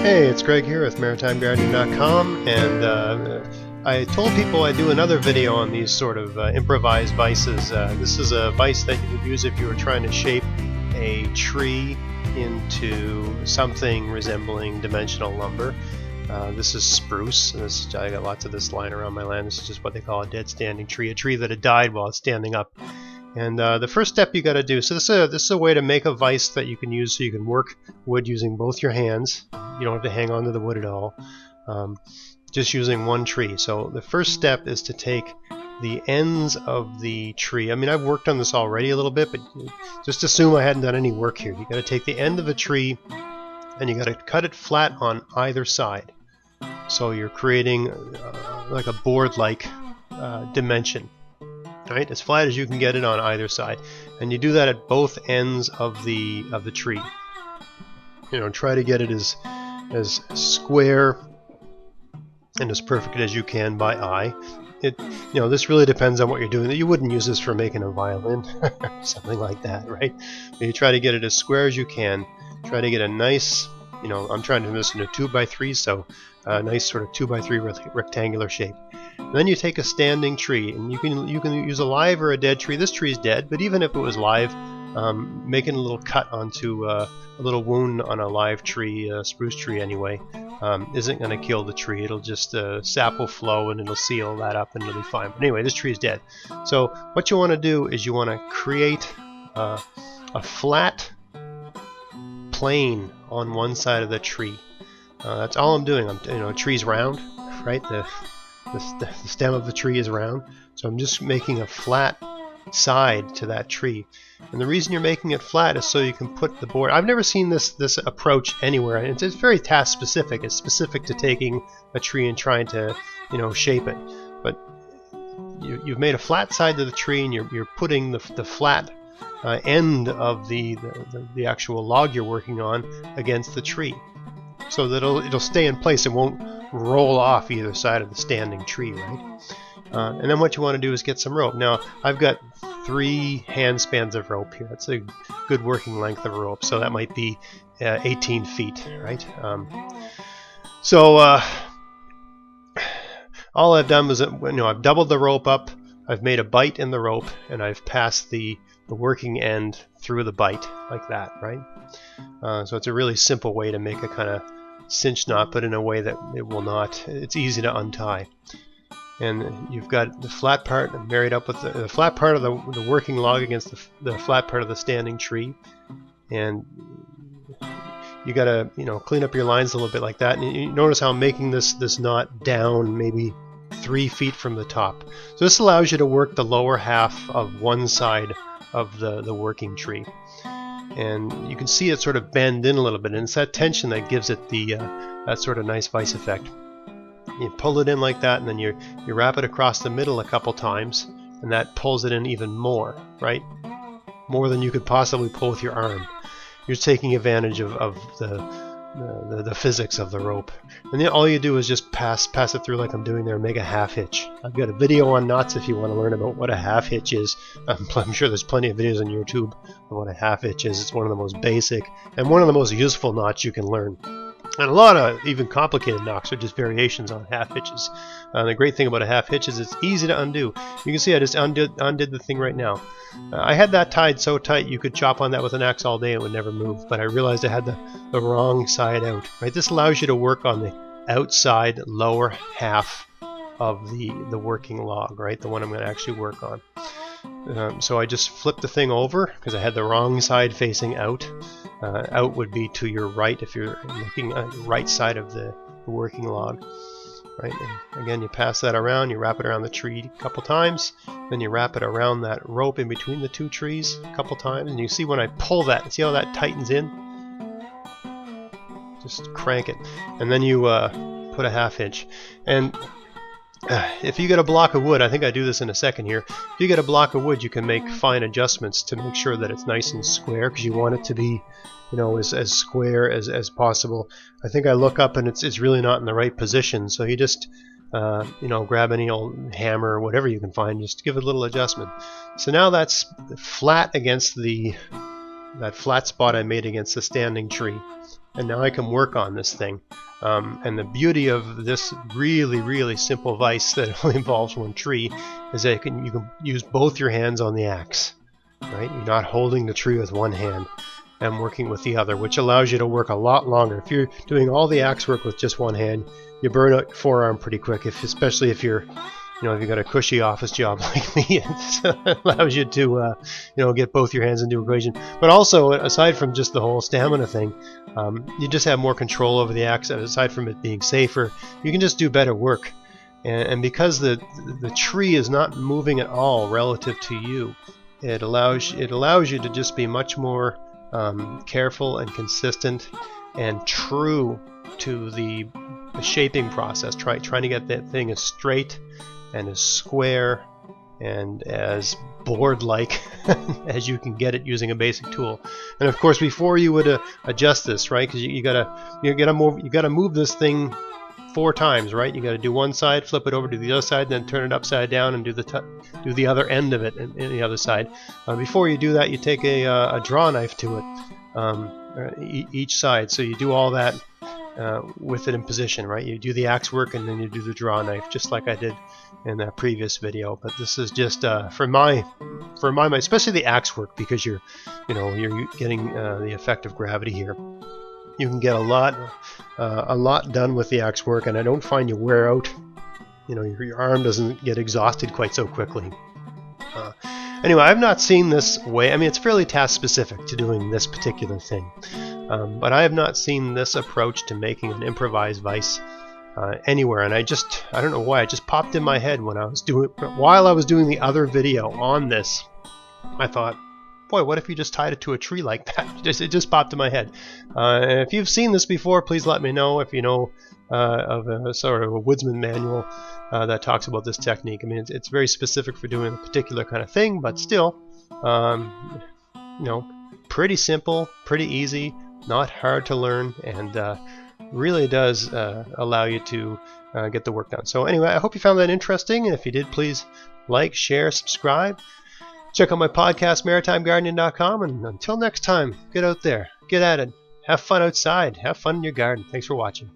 Hey, it's Greg here with MaritimeGardening.com, and I told people I'd do another video on these sort of improvised vices. This is a vice that you would use if you were trying to shape a tree into something resembling dimensional lumber. This is spruce. I got lots of this lying around my land. This is just what they call a dead standing tree, a tree that had died while it's standing up. And the first step you got to do, so this is a way to make a vise that you can use so you can work wood using both your hands. You don't have to hang on to the wood at all, just using one tree. So the first step is to take the ends of the tree. I mean, I've worked on this already a little bit, but just assume I hadn't done any work here. You got to take the end of the tree and you got to cut it flat on either side. So you're creating like a board-like dimension. Right, as flat as you can get it on either side, and you do that at both ends of the tree. You know, try to get it as square and as perfect as you can by eye. This really depends on what you're doing. You wouldn't use this for making a violin, something like that, right? But you try to get it as square as you can. Try to get a nice, I'm trying to do this in a 2x3, so a nice sort of 2x3 rectangular shape. And then you take a standing tree, and you can use a live or a dead tree. This tree is dead, but even if it was live, making a little cut onto a little wound on a live tree, a spruce tree anyway, isn't going to kill the tree. It'll just sap will flow and it'll seal that up and it'll be fine. But anyway, this tree is dead. So what you want to do is you want to create a flat plane on one side of the tree. That's all I'm doing. A tree's round, right? The stem of the tree is round, so I'm just making a flat side to that tree. And the reason you're making it flat is so you can put the board. I've never seen this approach anywhere. It's very task specific. It's specific to taking a tree and trying to shape it. But you've made a flat side to the tree, and you're putting the flat end of the actual log you're working on against the tree, so that it'll stay in place. It won't roll off either side of the standing tree, right? And then what you want to do is get some rope. Now, I've got 3 hand spans of rope here. That's a good working length of rope, so that might be 18 feet, right? All I've done was, I've doubled the rope up, I've made a bite in the rope, and I've passed the working end through the bite, like that, right? So it's a really simple way to make a kind of cinch knot, but in a way that it will not, it's easy to untie. And you've got the flat part married up with the flat part of the working log against the flat part of the standing tree, and you got to clean up your lines a little bit like that. And you notice how I'm making this knot down maybe 3 feet from the top. So this allows you to work the lower half of one side of the working tree, and you can see it sort of bend in a little bit, and it's that tension that gives it that sort of nice vice effect. You pull it in like that, and then you wrap it across the middle a couple times, and that pulls it in even more, right? More than you could possibly pull with your arm. You're taking advantage of the physics of the rope, and then all you do is just pass it through like I'm doing there, and make a half hitch. I've got a video on knots if you want to learn about what a half hitch is. I'm sure there's plenty of videos on YouTube of what a half hitch is. It's one of the most basic and one of the most useful knots you can learn. And a lot of even complicated knots are just variations on half hitches. The great thing about a half hitch is it's easy to undo. You can see I just undid the thing right now. I had that tied so tight you could chop on that with an axe all day and it would never move, but I realized I had the wrong side out. Right? This allows you to work on the outside lower half of the working log, right? The one I'm going to actually work on. So I just flipped the thing over because I had the wrong side facing out. Out would be to your right if you're looking at the right side of the working log. Right? And again, you pass that around, you wrap it around the tree a couple times, then you wrap it around that rope in between the 2 trees a couple times, and you see when I pull that, see how that tightens in? Just crank it. And then you put a half inch. And if you get a block of wood, I think I do this in a second here, if you get a block of wood, you can make fine adjustments to make sure that it's nice and square, because you want it to be as square as possible. I think I look up and it's really not in the right position, so you just grab any old hammer or whatever you can find, just give it a little adjustment. So now that's flat against that flat spot I made against the standing tree. and now I can work on this thing. And the beauty of this really simple vise that only involves one tree is that you can use both your hands on the axe, right? You're not holding the tree with one hand and working with the other, which allows you to work a lot longer. If you're doing all the axe work with just one hand, you burn out your forearm pretty quick, especially if you're, if you've got a cushy office job like me. It allows you to, get both your hands into equation. But also, aside from just the whole stamina thing, you just have more control over the axe. Aside from it being safer, you can just do better work. And because the tree is not moving at all relative to you, it allows you to just be much more careful and consistent and true to the shaping process, trying to get that thing as straight and as square and as board-like as you can get it using a basic tool. And of course, before you would adjust this, right? Because you gotta move this thing 4 times, right? You got to do one side, flip it over to the other side, then turn it upside down and do the other end of it in the other side. Before you do that, you take a draw knife to it, each side. So you do all that with it in position, right? You do the axe work and then you do the draw knife, just like I did in that previous video. But this is just for my especially the axe work, because you're getting the effect of gravity here. You can get a lot done with the axe work, and I don't find you wear out. Your arm doesn't get exhausted quite so quickly. Anyway, I've not seen this way. I mean, it's fairly task specific to doing this particular thing, but I have not seen this approach to making an improvised vise anywhere. And I don't know why, it just popped in my head while I was doing the other video on this. I thought, boy, what if you just tied it to a tree like that? It just popped in my head. And if you've seen this before, please let me know. If you know of a sort of a woodsman manual that talks about this technique. I mean, it's very specific for doing a particular kind of thing, but still, pretty simple, pretty easy, not hard to learn, and really does allow you to get the work done. So anyway, I hope you found that interesting, and if you did, please like, share, subscribe. Check out my podcast, maritimegardening.com, and until next time, get out there, get at it, have fun outside, have fun in your garden. Thanks for watching.